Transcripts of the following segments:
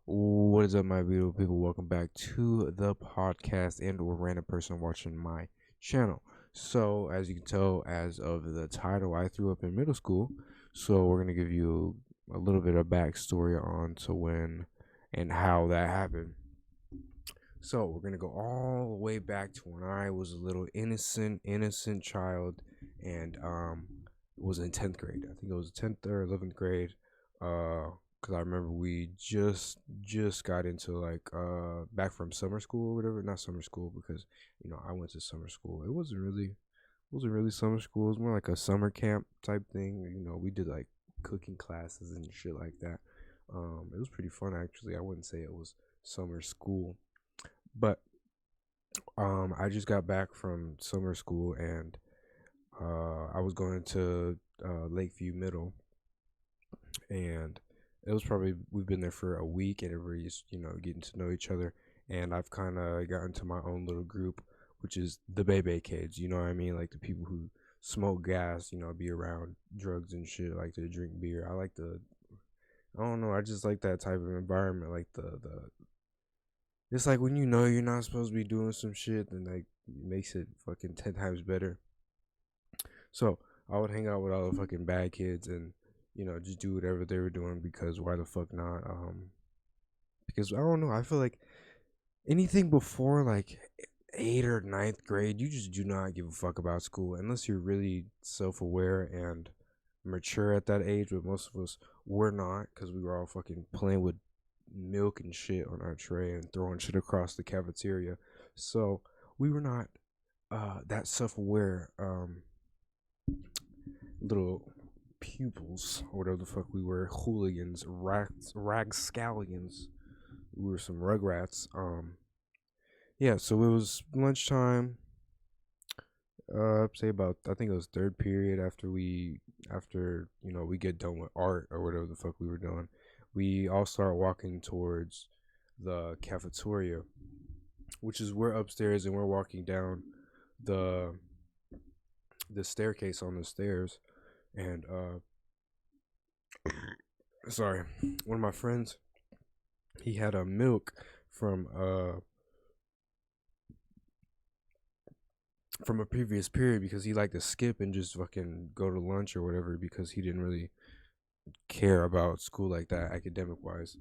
What is up, my beautiful people? Welcome back to the podcast and or random person watching my channel. So, as you can tell, as of the title, I threw up in middle school. So, we're gonna give you a little bit of backstory on to when and how that happened. So, we're gonna go all the way back to when I was a little innocent child, and was in 10th grade. I think it was 10th or 11th grade. Because I remember we just got into like back from summer school or whatever. Not summer school because I went to summer school. It wasn't really summer school. It was more like a summer camp type thing. We did like cooking classes and shit like that. It was pretty fun actually. I wouldn't say it was summer school, but I just got back from summer school, and I was going to Lakeview Middle, and it was probably we've been there for a week, and everybody's getting to know each other, and I've kind of gotten to my own little group, which is the Bebe kids. You know what I mean? Like the people who smoke gas, be around drugs and shit, like to drink beer. I don't know, I just like that type of environment, like the it's like when you're not supposed to be doing some shit, then like it makes it fucking 10 times better. So I would hang out with all the fucking bad kids and just do whatever they were doing, because why the fuck not? Because I don't know, I feel like anything before like 8th or 9th grade, you just do not give a fuck about school unless you're really self aware and mature at that age. But most of us were not, because we were all fucking playing with milk and shit on our tray and throwing shit across the cafeteria. So we were not that self aware. Little pupils or whatever the fuck we were, hooligans, ragscallions. We were some rugrats. Yeah, so it was lunchtime. Say about, I think it was third period, after we get done with art or whatever the fuck we were doing. We all start walking towards the cafeteria, which is we're upstairs and we're walking down the the staircase on the stairs, and sorry, one of my friends, he had a milk from uh from a previous period, because he liked to skip and just fucking go to lunch or whatever, because he didn't really care about school like that academic wise.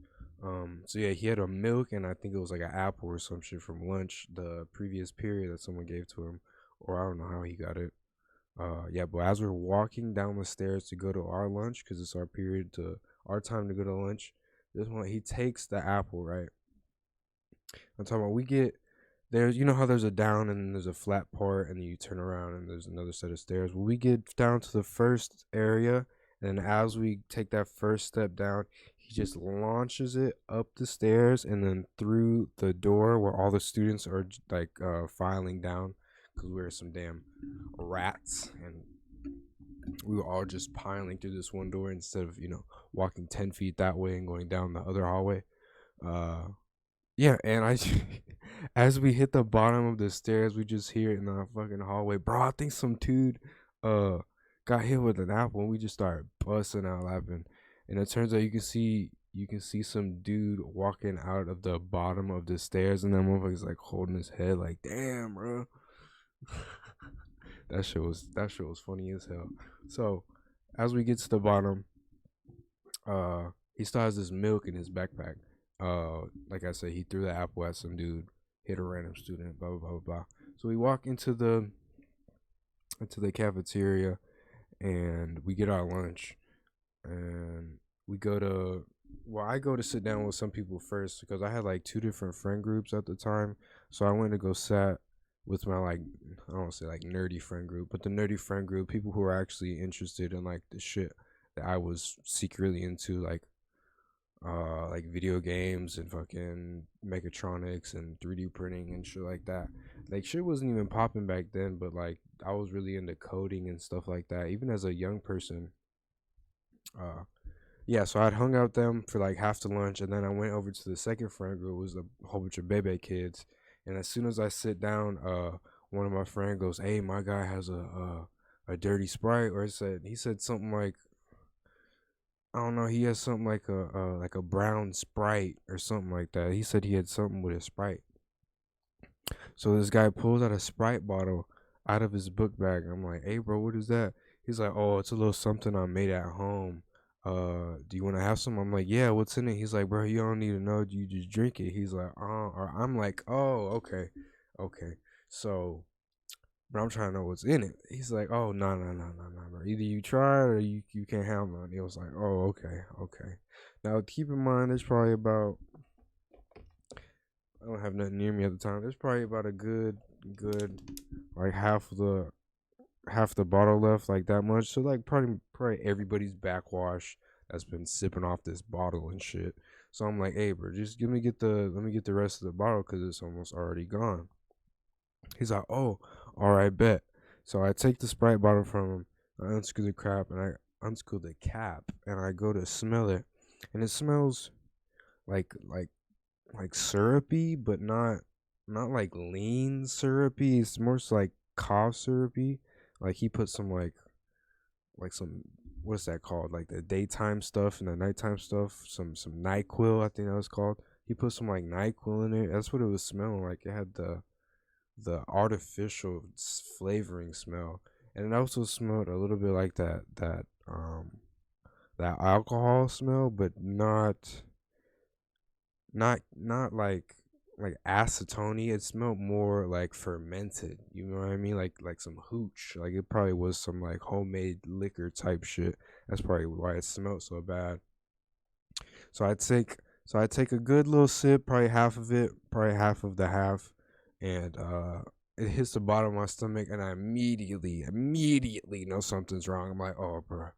So yeah, he had a milk, and I think it was like an apple or some shit from lunch the previous period that someone gave to him, or I don't know how he got it. Yeah, but as we're walking down the stairs to go to our lunch, because it's our time to go to lunch, this one he takes the apple, right. I'm talking about, we get there's, how there's a down and then there's a flat part, and then you turn around and there's another set of stairs. Well, we get down to the first area, and as we take that first step down, he just launches it up the stairs and then through the door where all the students are like filing down, because we're some damn rats, and we were all just piling through this one door instead of walking 10 feet that way and going down the other hallway. uh yeah, and as we hit the bottom of the stairs, we just hear it in the fucking hallway. Bro, I think some dude uh got hit with an apple, and we just started busting out laughing. And it turns out you can see some dude walking out of the bottom of the stairs, and that motherfucker's like holding his head like, damn, bro. That shit was funny as hell. So as we get to the bottom, he still has this milk in his backpack. Like I said, he threw the apple at some dude, hit a random student, blah blah blah blah. So we walk into the cafeteria, and we get our lunch, and we go to I go to sit down with some people first, because I had like two different friend groups at the time. So I went to go sat with my, like, I don't want to say like nerdy friend group, but the nerdy friend group, people who are actually interested in like the shit that I was secretly into, like video games and fucking mechatronics and 3D printing and shit like that. Like shit wasn't even popping back then, but like I was really into coding and stuff like that, even as a young person. Uh, yeah, so I'd hung out with them for like half the lunch, and then I went over to the second friend group. It was a whole bunch of Bebe kids, and as soon as I sit down, one of my friend goes, "Hey, my guy has a dirty Sprite," or he said something like, I don't know. He has something like a brown Sprite or something like that. He said he had something with a Sprite. So this guy pulls out a Sprite bottle out of his book bag. I'm like, hey, bro, what is that? He's like, oh, it's a little something I made at home. Do you want to have some? I'm like, yeah, what's in it? He's like, bro, you don't need to know. You just drink it. He's like, or I'm like, oh, okay, okay. So, but I'm trying to know what's in it. He's like, oh, no, bro. Either you try it or you can't have none. He was like, oh, okay, okay. Now keep in mind, there's probably about I don't have nothing near me at the time. There's probably about a good like half the bottle left, like that much. So like probably everybody's backwash that's been sipping off this bottle and shit. So I'm like, hey, bro, just let me get the rest of the bottle because it's almost already gone. He's like, oh, all right, bet. So I take the Sprite bottle from him. I unscrew the cap and I unscrew the cap and I go to smell it, and it smells like like like syrupy, but not like lean syrupy. It's more so like cough syrupy. Like he put some like some what's that called? Like the daytime stuff and the nighttime stuff. Some NyQuil, I think that was called. He put some like NyQuil in it. That's what it was smelling like. It had the artificial flavoring smell, and it also smelled a little bit like that alcohol smell, but not like acetone. It smelled more like fermented. You know what I mean? Like some hooch. Like it probably was some like homemade liquor type shit. That's probably why it smelled so bad. So I take a good little sip, probably half of it, probably half of the half, and it hits the bottom of my stomach, and I immediately know something's wrong. I'm like, oh, bro,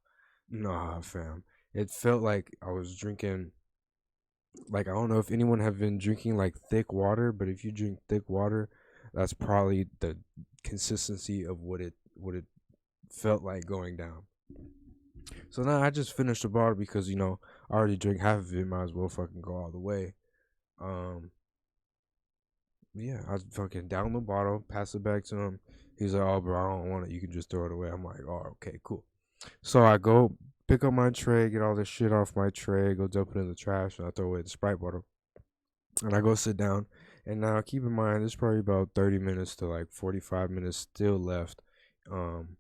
nah, fam. It felt like I was drinking like I don't know if anyone have been drinking like thick water, but if you drink thick water, that's probably the consistency of what it felt like going down. So now I just finished the bottle because I already drank half of it. Might as well fucking go all the way. Um, yeah, I fucking down the bottle, pass it back to him. He's like, "Oh, bro, I don't want it. You can just throw it away." I'm like, "Oh, okay, cool." So I go pick up my tray, get all this shit off my tray, go dump it in the trash, and I throw away the Sprite bottle. And I go sit down. And now keep in mind, there's probably about 30 minutes to like 45 minutes still left um,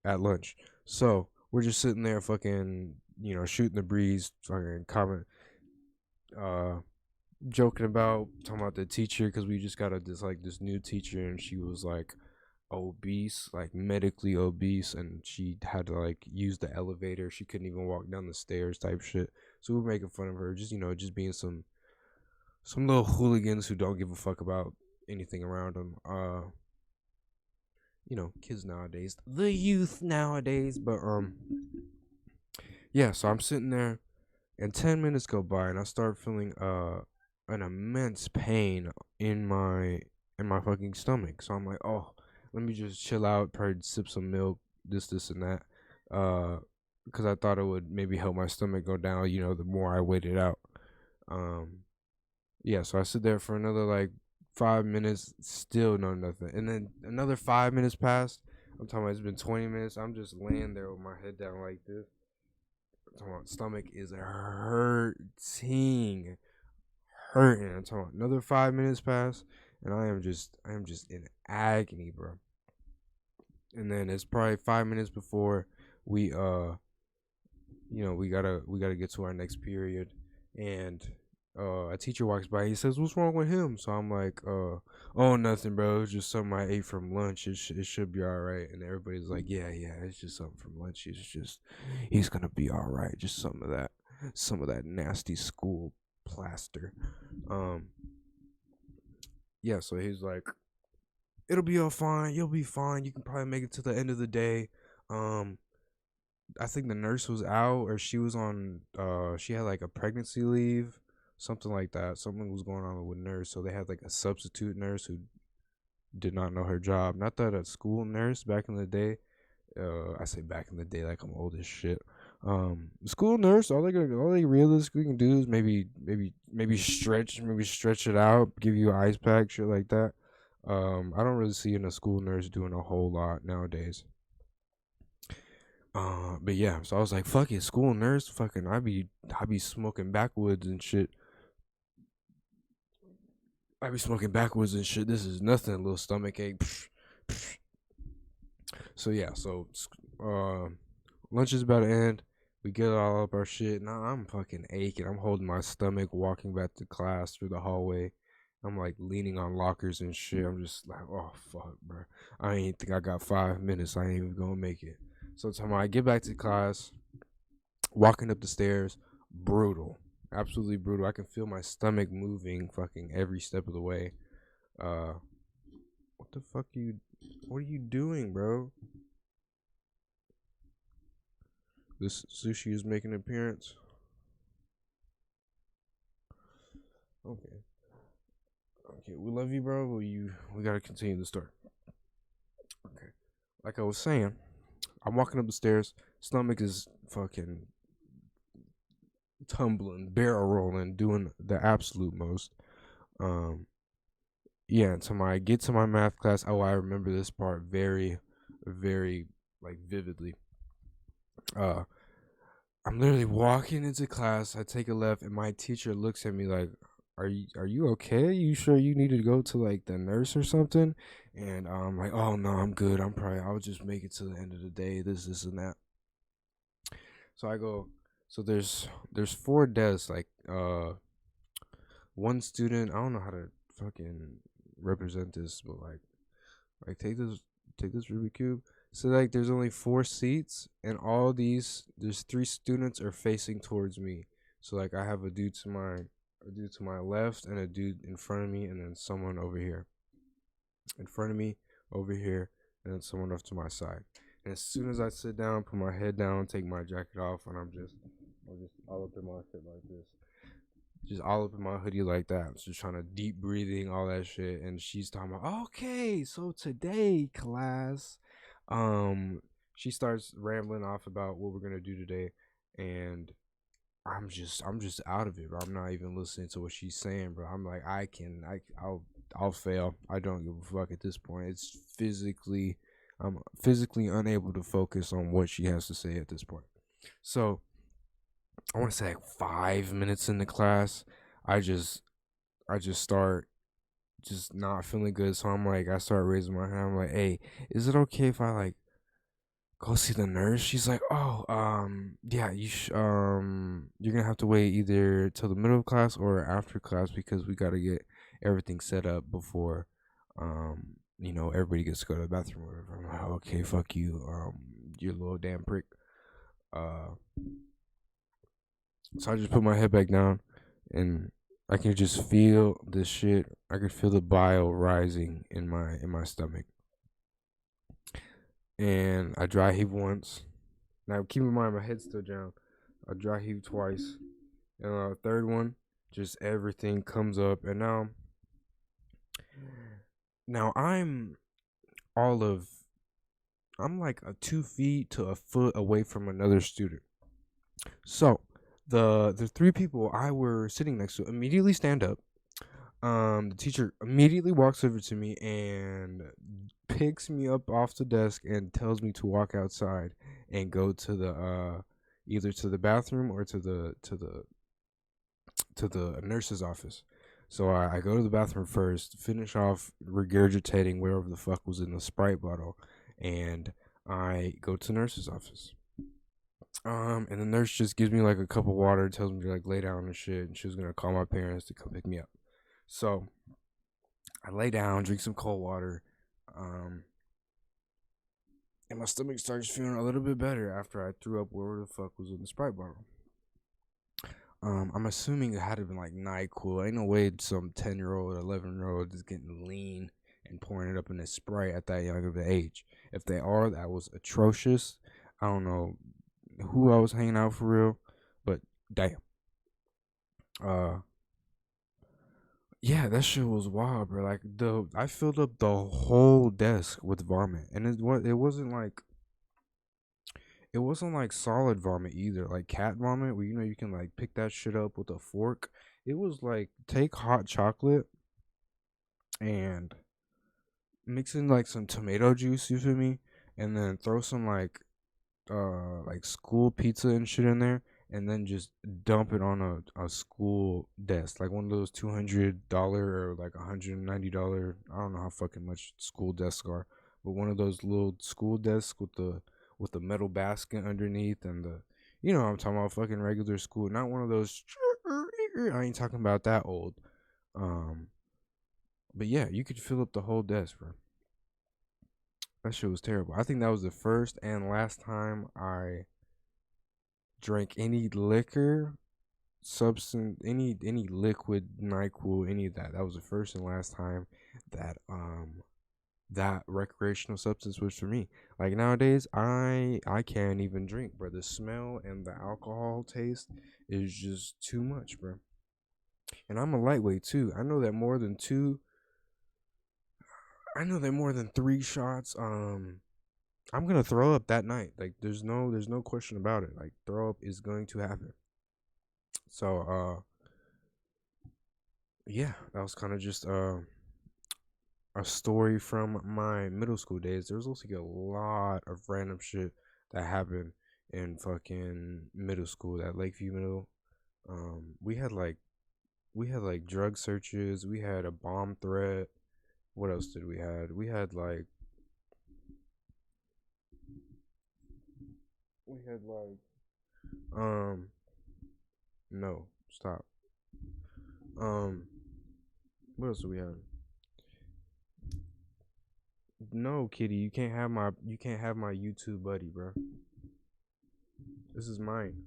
at lunch. So we're just sitting there fucking, shooting the breeze, fucking comment, uh, joking about, talking about the teacher because we just got this new teacher and she was like obese, like medically obese, and she had to like use the elevator. She couldn't even walk down the stairs type shit. So we were making fun of her, just, just being some little hooligans who don't give a fuck about anything around them. Kids nowadays, the youth nowadays. But yeah. So I'm sitting there, and 10 minutes go by, and I start feeling an immense pain in my fucking stomach. So I'm like, oh, let me just chill out, probably sip some milk, this, and that. Because I thought it would maybe help my stomach go down. The more I waited out. Yeah, so I sit there for another like 5 minutes, still no nothing. And then another 5 minutes passed. I'm talking about it's been 20 minutes. I'm just laying there with my head down like this. I'm talking about stomach is hurting. I'm talking about another 5 minutes passed, and I am just in agony, bro. And then it's probably 5 minutes before we we gotta get to our next period, and a teacher walks by. He says, "What's wrong with him?" So I'm like, "Oh, nothing, bro. It's just something I ate from lunch. It should be all right." And everybody's like, "Yeah, it's just something from lunch. He's gonna be all right. Just some of that nasty school plaster." Um, yeah. So he's like, "It'll be all fine. You'll be fine. You can probably make it to the end of the day." Um, I think the nurse was out, or she was on she had like a pregnancy leave, something like that. Something was going on with nurse, so they had like a substitute nurse who did not know her job. Not that a school nurse back in the day, I say back in the day like I'm old as shit. School nurse, all they realistically can do is maybe stretch it out, give you an ice pack, shit like that. I don't really see in a school nurse doing a whole lot nowadays. But yeah, so I was like, fuck it, school nurse, fucking, I be smoking backwoods and shit. I be smoking backwards and shit. This is nothing, little stomach ache. So yeah, uh, lunch is about to end. We get all up our shit. Now I'm fucking aching. I'm holding my stomach, walking back to class through the hallway. I'm like leaning on lockers and shit. I'm just like, oh fuck, bro. I ain't think I got 5 minutes. I ain't even gonna make it. So time I get back to class, walking up the stairs, brutal, absolutely brutal. I can feel my stomach moving, fucking every step of the way. Uh, what the fuck you? What are you doing, bro? This sushi is making an appearance. Okay. Okay, we love you, bro. We gotta continue the story. Okay. Like I was saying, I'm walking up the stairs. Stomach is fucking tumbling, barrel rolling, doing the absolute most. Um, yeah. Until I get to my math class. Oh, I remember this part very, very like vividly. Uh, I'm literally walking into class. I take a left, and my teacher looks at me like, "Are you okay? You sure you need to go to like the nurse or something?" And I'm like, "Oh no, I'm good. I'll just make it to the end of the day. This, and that." So I go. So there's four desks. Like one student. I don't know how to fucking represent this, but like take this Rubik cube. So like there's only four seats, and all these there's three students are facing towards me. So like I have a dude to my left and a dude in front of me, and then someone over here in front of me, over here, and then someone off to my side. And as soon as I sit down, put my head down, take my jacket off, and I'm just all up in my shit like this, just all up in my hoodie like that. Just trying to deep breathing, all that shit. And she's talking about, okay, so today, class, um, she starts rambling off about what we're gonna do today, and I'm just out of it, bro. I'm not even listening to what she's saying, bro. I'm like, I'll fail. I don't give a fuck at this point. I'm physically unable to focus on what she has to say at this point. So I want to say like 5 minutes into class, I just I just start just not feeling good. So I start raising my hand. I'm like, hey, is it okay if I like go see the nurse? She's like, oh, yeah, you're gonna have to wait either till the middle of class or after class because we gotta get everything set up before, everybody gets to go to the bathroom or whatever. I'm like, okay, fuck you, you little damn prick. Uh, so I just put my head back down, and I can just feel this shit. I can feel the bile rising in my stomach, and I dry heave once. Now keep in mind my head's still down. I dry heave twice, and third one, just everything comes up, and now all of I'm like a 2 feet to a foot away from another student. So the three people I were sitting next to immediately stand up. The teacher immediately walks over to me and picks me up off the desk and tells me to walk outside and go to the either to the bathroom or to the nurse's office. So I go to the bathroom first, finish off regurgitating wherever the fuck was in the Sprite bottle, and I go to the nurse's office. And the nurse just gives me like a cup of water, tells me to like lay down and shit, and she was gonna call my parents to come pick me up. So I lay down, drink some cold water, um, and my stomach starts feeling a little bit better after I threw up wherever the fuck was in the Sprite bottle. I'm assuming it had to been like NyQuil. Ain't no way some 10-year-old, 11-year-old is getting lean and pouring it up in a Sprite at that young of an age. If they are, that was atrocious. I don't know who I was hanging out for real, but damn. Uh, yeah, that shit was wild, bro. Like I filled up the whole desk with vomit, and it wasn't like solid vomit either, like cat vomit, where you can like pick that shit up with a fork. It was like take hot chocolate and mix in like some tomato juice, you feel me, and then throw some like like school pizza and shit in there, and then just dump it on a school desk, like one of those $200 or like $190. I don't know how fucking much school desks are, but one of those little school desks with the metal basket underneath and the, you know what I'm talking about, fucking regular school, not one of those. I ain't talking about that old. Um, but yeah, you could fill up the whole desk, bro. That shit was terrible. I think that was the first and last time I drank any liquor, substance, any liquid, NyQuil, any of that. That was the first and last time that that recreational substance was for me. Like nowadays, I can't even drink, bro. The smell and the alcohol taste is just too much, bro. And I'm a lightweight too. I know that more than 3 shots, I'm gonna throw up that night. Like there's no question about it. Like throw up is going to happen. So yeah, that was kind of just a story from my middle school days. There was also a lot of random shit that happened in fucking middle school, at Lakeview Middle. We had like drug searches, we had a bomb threat. What else did we had? We had like um no, stop. Um what else do we have? No, Kitty, you can't have my YouTube buddy, bro. This is mine.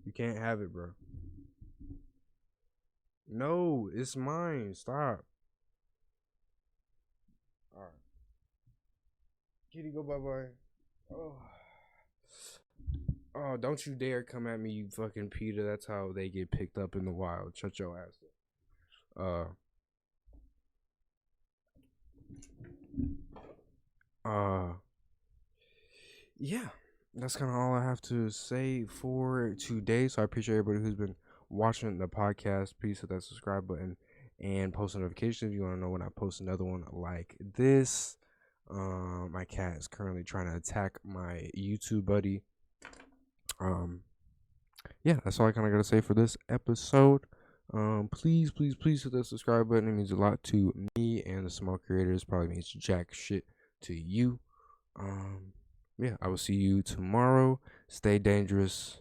You can't have it, bro. No, it's mine. Stop. All right. Kitty, go bye bye. Oh. Oh, don't you dare come at me, you fucking Peter. That's how they get picked up in the wild. Shut your ass up. Uh yeah. That's kind of all I have to say for today. So I appreciate everybody who's been watching the podcast. Please hit that subscribe button and post a notification if you want to know when I post another one like this. My cat is currently trying to attack my YouTube buddy. Um, yeah, that's all I kind of got to say for this episode. Please hit that subscribe button. It means a lot to me and the small creators. Probably means jack shit to you. Yeah, I will see you tomorrow. Stay dangerous.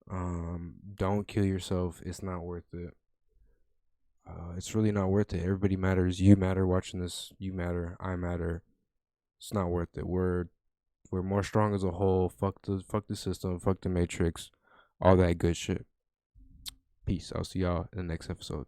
Don't kill yourself. It's not worth it. It's really not worth it. Everybody matters. You matter watching this. You matter. I matter. It's not worth it. We're more strong as a whole. Fuck the system. Fuck the matrix. All that good shit. Peace. I'll see y'all in the next episode.